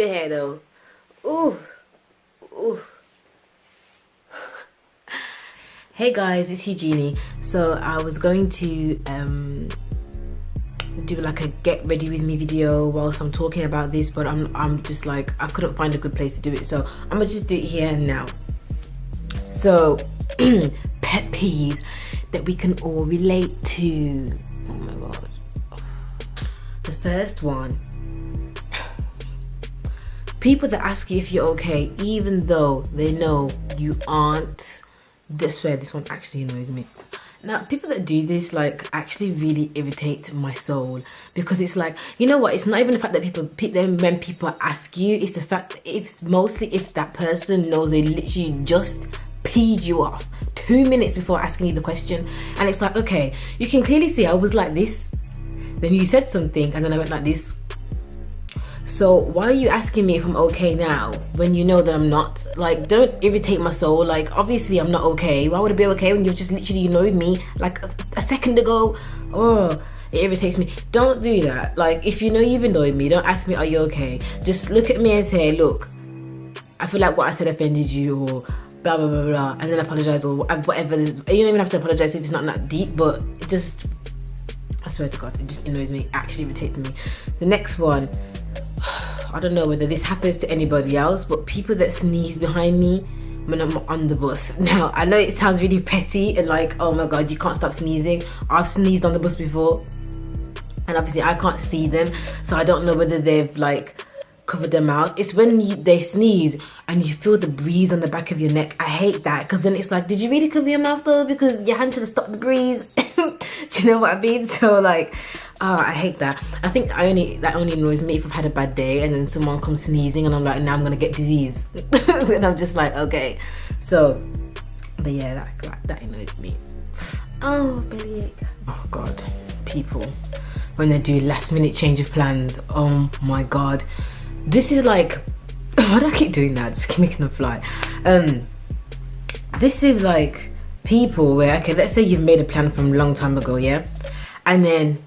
the hair though. Ooh. Ooh. Hey guys, it's Eugenie. So I was going to do like a get ready with me video whilst I'm talking about this, but I'm just like, I couldn't find a good place to do it, so I'm gonna just do it here and now. So pet peeves that we can all relate to. Oh my god. The first one, people that ask you if you're okay even though they know you aren't. This one actually annoys me. Now, people that do this like actually really irritate my soul, because it's like, you know what, it's not even the fact that when people ask you, it's the fact that it's mostly if that person knows they literally just peed you off 2 minutes before asking you the question, and it's like, okay, you can clearly see I was like this, then you said something, and then I went like this. So why are you asking me if I'm okay now when you know that I'm not? Like, don't irritate my soul. Like, obviously I'm not okay. Why would I be okay when you've just literally annoyed me like a second ago? Oh, it irritates me. Don't do that. Like, if you know you've annoyed me, don't ask me, are you okay? Just look at me and say, look, I feel like what I said offended you, or blah, blah, blah, blah, and then apologize, or whatever. You don't even have to apologize if it's not that deep, but it just, I swear to God, it just annoys me. It actually irritates me. The next one, I don't know whether this happens to anybody else, but people that sneeze behind me when I'm on the bus. Now, I know it sounds really petty and like, oh my god, you can't stop sneezing. I've sneezed on the bus before, and obviously I can't see them, so I don't know whether they've like covered their mouth. It's when they sneeze and you feel the breeze on the back of your neck. I hate that, because then it's like, did you really cover your mouth though? Because your hand should have stopped the breeze. Do you know what I mean? So like, I hate that. I think that only annoys me if I've had a bad day and then someone comes sneezing and I'm like, now I'm gonna get disease. And I'm just like, okay. So, but yeah, that annoys me. Oh, bellyache. Oh god, people when they do last minute change of plans. Oh my god, this is like, why do I keep doing that? Just keep making them fly. This is like people where, okay, let's say you've made a plan from a long time ago, yeah, and then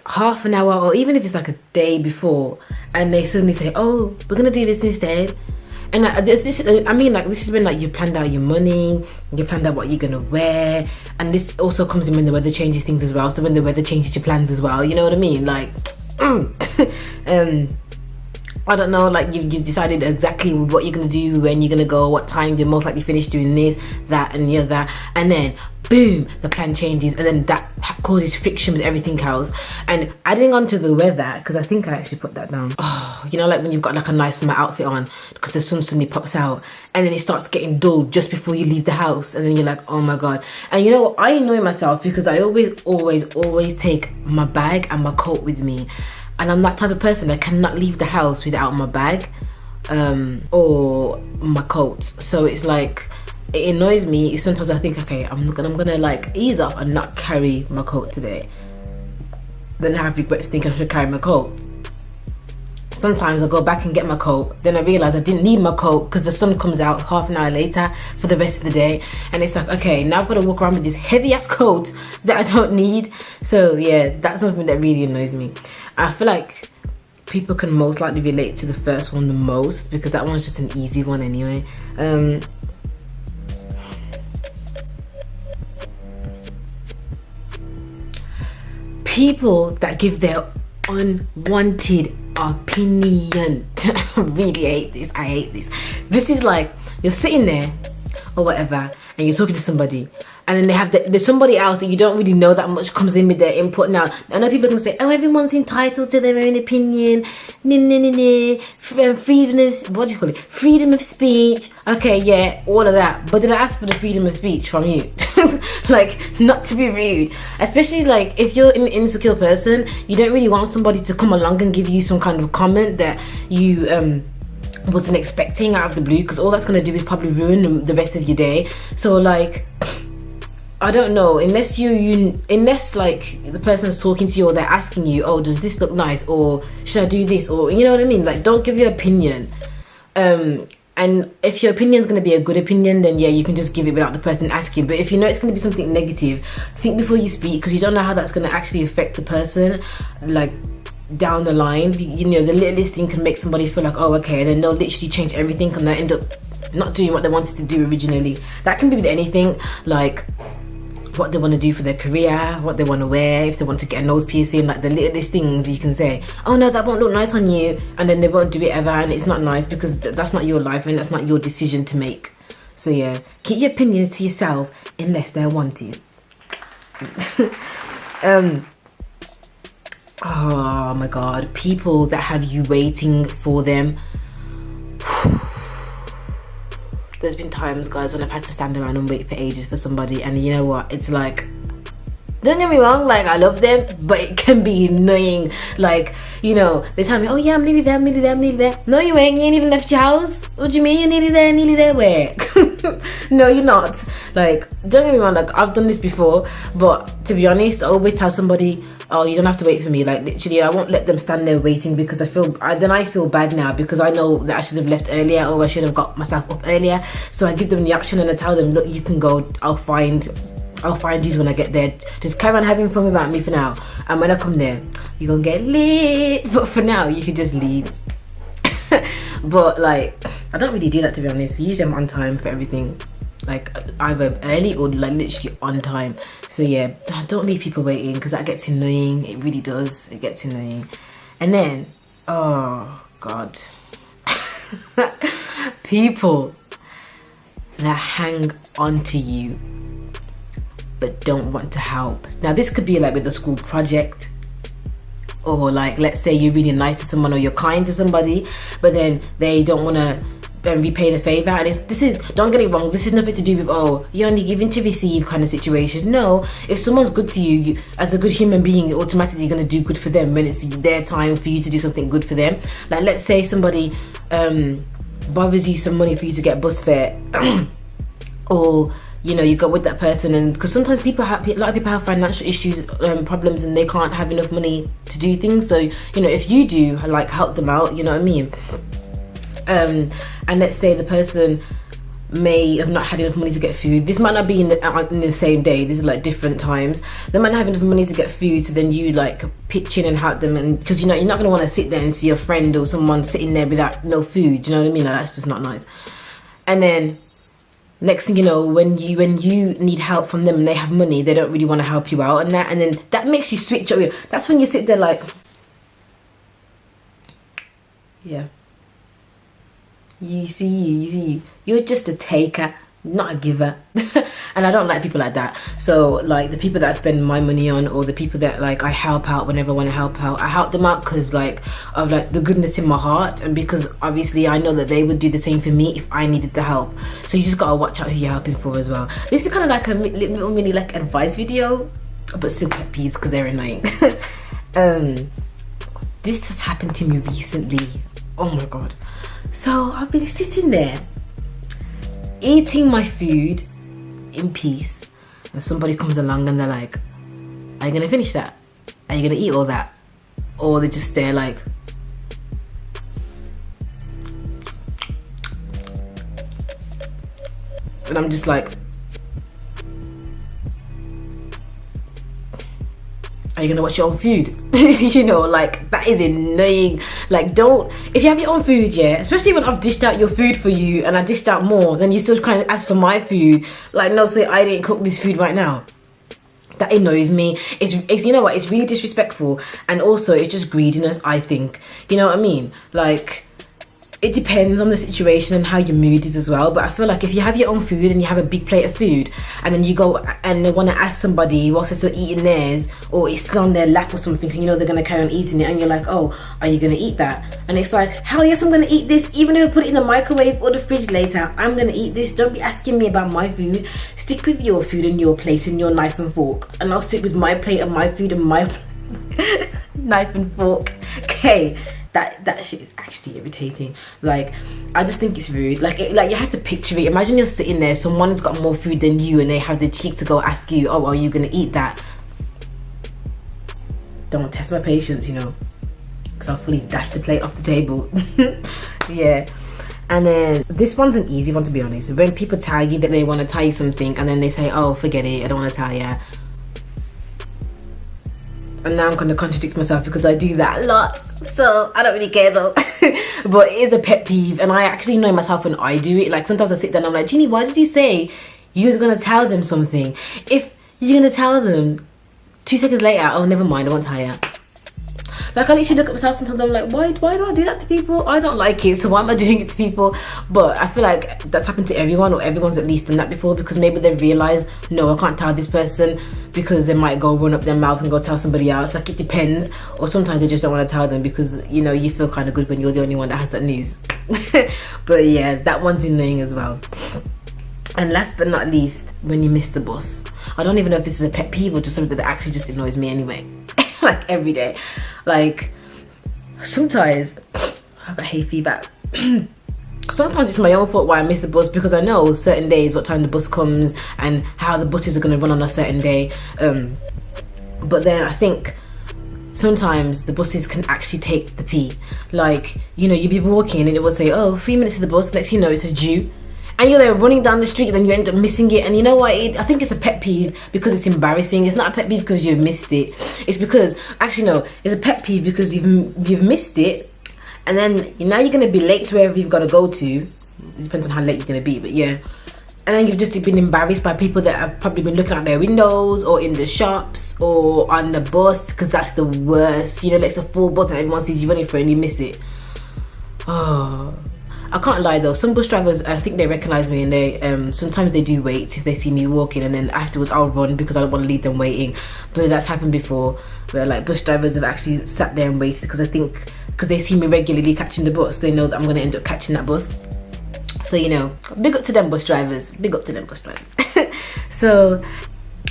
half an hour or even if it's like a day before, and they suddenly say, oh, we're gonna do this instead. And this is when like you planned out your money, you planned out what you're gonna wear, and this also comes in when the weather changes things as well. So when the weather changes your plans as well, you know what I mean? Like I don't know, like you've decided exactly what you're gonna do, when you're gonna go, what time you're most likely finished doing this, that, and the other, and then boom, the plan changes, and then that causes friction with everything else. And adding on to the weather, because I think I actually put that down. Oh, you know, like when you've got like a nice summer outfit on because the sun suddenly pops out, and then it starts getting dull just before you leave the house, and then you're like, oh my god. And you know what? I annoy myself because I always take my bag and my coat with me. And I'm that type of person that cannot leave the house without my bag or my coat. So it's like, it annoys me. Sometimes I think, okay, I'm gonna like ease up and not carry my coat today. Then I have regrets thinking I should carry my coat. Sometimes I go back and get my coat, then I realize I didn't need my coat because the sun comes out half an hour later for the rest of the day, and it's like, okay, now I've got to walk around with this heavy ass coat that I don't need. So yeah, that's something that really annoys me. I feel like people can most likely relate to the first one the most, because that one's just an easy one anyway. People that give their unwanted opinion. Really hate this. I hate this. This is like, you're sitting there or whatever and you're talking to somebody, and then they have there's somebody else that you don't really know that much comes in with their input. Now I know people can say, oh, everyone's entitled to their own opinion, freedom of, what do you call it, freedom of speech. Okay, yeah, all of that, but did I ask for the freedom of speech from you? Like, not to be rude, especially like if you're an insecure person, you don't really want somebody to come along and give you some kind of comment that you wasn't expecting out of the blue, because all that's going to do is probably ruin the rest of your day. So like, I don't know, unless unless like the person's talking to you or they're asking you, oh, does this look nice, or should I do this, or you know what I mean, like, don't give your opinion. And if your opinion is going to be a good opinion, then yeah, you can just give it without the person asking. But if you know it's going to be something negative, think before you speak, because you don't know how that's going to actually affect the person. Like, down the line. You know, the littlest thing can make somebody feel like, oh, okay, and then they'll literally change everything and they end up not doing what they wanted to do originally. That can be with anything, like what they want to do for their career, what they want to wear, if they want to get a nose piercing, like the littlest things you can say, oh no, that won't look nice on you, and then they won't do it ever, and it's not nice because that's not your life and that's not your decision to make. So yeah, keep your opinions to yourself unless they're wanted. Oh my god, people that have you waiting for them. There's been times, guys, when I've had to stand around and wait for ages for somebody, and you know what, it's like, don't get me wrong, like I love them, but it can be annoying. Like, you know, they tell me, oh yeah, I'm nearly there, I'm nearly there, I'm nearly there. No, you ain't, you ain't even left your house. What do you mean you're nearly there, where? No, you're not. Like, don't get me wrong, like I've done this before, but to be honest, I always tell somebody, oh, you don't have to wait for me. Like literally, I won't let them stand there waiting, because I feel bad now, because I know that I should have left earlier, or I should have got myself up earlier. So I give them the option and I tell them, look, you can go, I'll find you when I get there. Just carry on having fun without me for now, and when I come there, you're gonna get lit. But for now, you can just leave. But like, I don't really do that, to be honest. Usually I'm on time for everything, like either early or like literally on time. So yeah, don't leave people waiting, because that gets annoying. It really does. It gets annoying. And then, oh god, people that hang on to you but don't want to help. Now this could be like with a school project, or like, let's say you're really nice to someone or you're kind to somebody, but then they don't want to repay the favor. And this is, don't get it wrong, this is nothing to do with, oh, you're only giving to receive kind of situation. No, if someone's good to you, as a good human being, you're automatically going to do good for them when it's their time for you to do something good for them. Like, let's say somebody bothers you some money for you to get bus fare, or you know, you go with that person, and because sometimes a lot of people have financial issues, problems, and they can't have enough money to do things. So you know, if you do like help them out, you know what I mean, and let's say the person may have not had enough money to get food. This might not be in the same day, this is like different times. They might not have enough money to get food, so then you like pitch in and help them, and because you know, you're not going to want to sit there and see a friend or someone sitting there without no food, you know what I mean? Like, that's just not nice. And then next thing you know, when you need help from them and they have money, they don't really want to help you out, and then that makes you switch up. That's when you sit there like, yeah, you see, you're just a taker, not a giver. And I don't like people like that. So like the people that I spend my money on, or the people that like I help out whenever I want to help out, I help them out because like of like the goodness in my heart, and because obviously I know that they would do the same for me if I needed the help. So you just gotta watch out who you're helping for as well. This is kind of like a little mini like advice video, but still pet peeves because they're annoying. This just happened to me recently. Oh my god. So I've been sitting there eating my food in peace, and somebody comes along and they're like, are you gonna finish that? Are you gonna eat all that? Or they just stare like, and I'm just like, are you gonna watch your own food? You know, like that is annoying. Like, don't, if you have your own food, yeah, especially when I've dished out your food for you and I dished out more, then you still kind of ask for my food. Like, no, say I didn't cook this food right now. That annoys me. It's you know what, it's really disrespectful, and also it's just greediness, I think. You know what I mean? Like, it depends on the situation and how your mood is as well. But I feel like if you have your own food and you have a big plate of food, and then you go and they want to ask somebody whilst they're still eating theirs, or it's still on their lap or something, and you know they're going to carry on eating it, and you're like, oh, are you going to eat that? And it's like, hell yes, I'm going to eat this. Even if I put it in the microwave or the fridge later, I'm going to eat this. Don't be asking me about my food. Stick with your food and your plate and your knife and fork, and I'll stick with my plate and my food and my knife and fork. Okay. That shit is actually irritating. Like, I just think it's rude. Like, you have to picture it. Imagine you're sitting there, someone's got more food than you, and they have the cheek to go ask you, oh, are you gonna eat that? Don't test my patience, you know, because I'll fully dash the plate off the table. Yeah. And then this one's an easy one, to be honest. When people tell you that they want to tell you something, and then they say, oh, forget it, I don't want to tell you. And now I'm going to contradict myself because I do that a lot, so I don't really care though. But it is a pet peeve, and I actually know myself when I do it. Like sometimes I sit down and I'm like, Jeannie, why did you say you was going to tell them something? If you're going to tell them 2 seconds later, oh never mind, I won't tell you. Like I literally look at myself sometimes, I'm like, why do I do that to people? I don't like it, so why am I doing it to people? But I feel like that's happened to everyone, or everyone's at least done that before, because maybe they've realised, no, I can't tell this person, because they might go run up their mouth and go tell somebody else. Like it depends. Or sometimes they just don't want to tell them because, you know, you feel kind of good when you're the only one that has that news. But yeah, that one's annoying as well. And last but not least, when you miss the bus. I don't even know if this is a pet peeve or just something that actually just annoys me anyway. Like every day. Like sometimes I have a hay fever. Sometimes it's my own fault why I miss the bus, because I know certain days what time the bus comes and how the buses are going to run on a certain day. But then I think sometimes the buses can actually take the pee. Like, you know, you'll be walking and it will say, oh, 3 minutes to the bus. Next thing you know, it says due. And you're there running down the street, and then you end up missing it. And you know what? I think it's a pet peeve because it's embarrassing. It's not a pet peeve because you've missed it. It's because, actually no, it's a pet peeve because you've missed it. And then now you're going to be late to wherever you've got to go to. It depends on how late you're going to be, but yeah. And then you've just been embarrassed by people that have probably been looking out their windows or in the shops or on the bus, because that's the worst. You know, like it's a full bus and everyone sees you running for it and you miss it. Oh, I can't lie though, some bus drivers, I think they recognise me, and they sometimes they do wait if they see me walking, and then afterwards I'll run because I don't want to leave them waiting. But that's happened before, where like bus drivers have actually sat there and waited because I think because they see me regularly catching the bus, they know that I'm going to end up catching that bus. So, you know, big up to them bus drivers, big up to them bus drivers. So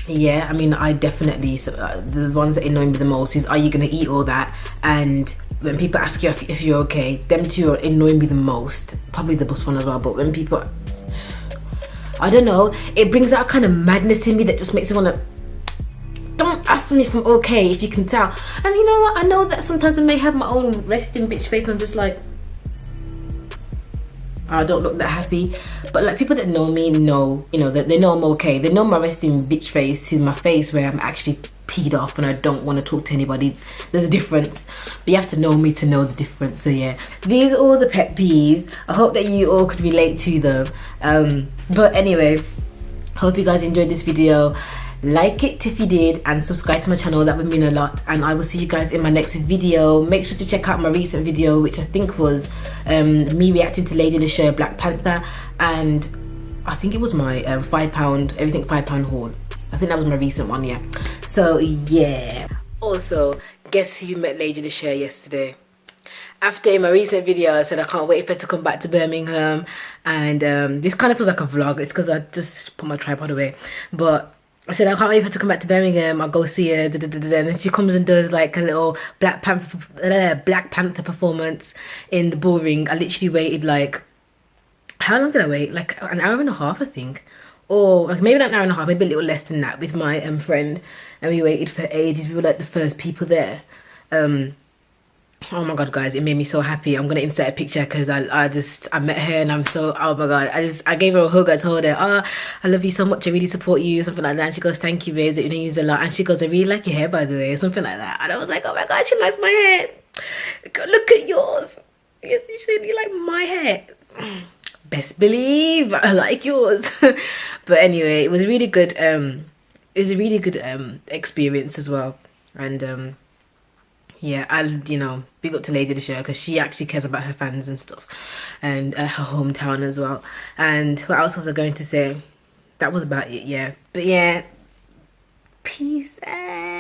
yeah, I mean, I definitely, the ones that annoy me the most is, are you going to eat all that? And when people ask you if you're okay, them two are annoying me the most. Probably the bus one as well, but when people, I don't know, it brings out a kind of madness in me that just makes me want to, don't ask me if I'm okay if you can tell. And you know what, I know that sometimes I may have my own resting bitch face and I'm just like, I don't look that happy. But like people that know me know, you know, that they know I'm okay. They know my resting bitch face to my face where I'm actually peed off and I don't want to talk to anybody. There's a difference, but you have to know me to know the difference. So yeah, these are all the pet peeves. I hope that you all could relate to them. But anyway, hope you guys enjoyed this video. Like it if you did, and subscribe to my channel, that would mean a lot. And I will see you guys in my next video. Make sure to check out my recent video, which I think was me reacting to Lady Leshurr Black Panther, and I think it was my £5 everything £5 haul. I think that was my recent one, yeah. So yeah, also guess who met Lady Leshurr yesterday? After in my recent video I said I can't wait for her to come back to Birmingham, and this kind of feels like a vlog. It's because I just put my tripod away, but I said I can't wait for her to come back to Birmingham. I'll go see her, and then she comes and does like a little Black Panther performance in the Bullring. I literally waited like, how long did I wait? Like an hour and a half, I think, or like maybe not an hour and a half, maybe a little less than that, with my friend, and we waited for ages. We were like the first people there. Oh my god, guys, it made me so happy. I'm gonna insert a picture because I met her and I'm so, oh my god, I gave her a hug. I told her, oh, I love you so much, I really support you, something like that. And she goes, thank you, babes, it means a lot. And she goes, I really like your hair, by the way, something like that. And I was like, oh my god, she likes my hair. Look at yours. You like my hair. Best believe I like yours. But anyway, it was a really good experience as well. And yeah, you know, big up to Lady Leshurr because she actually cares about her fans and stuff, and her hometown as well. And what else was I going to say? That was about it, yeah. But yeah, peace out.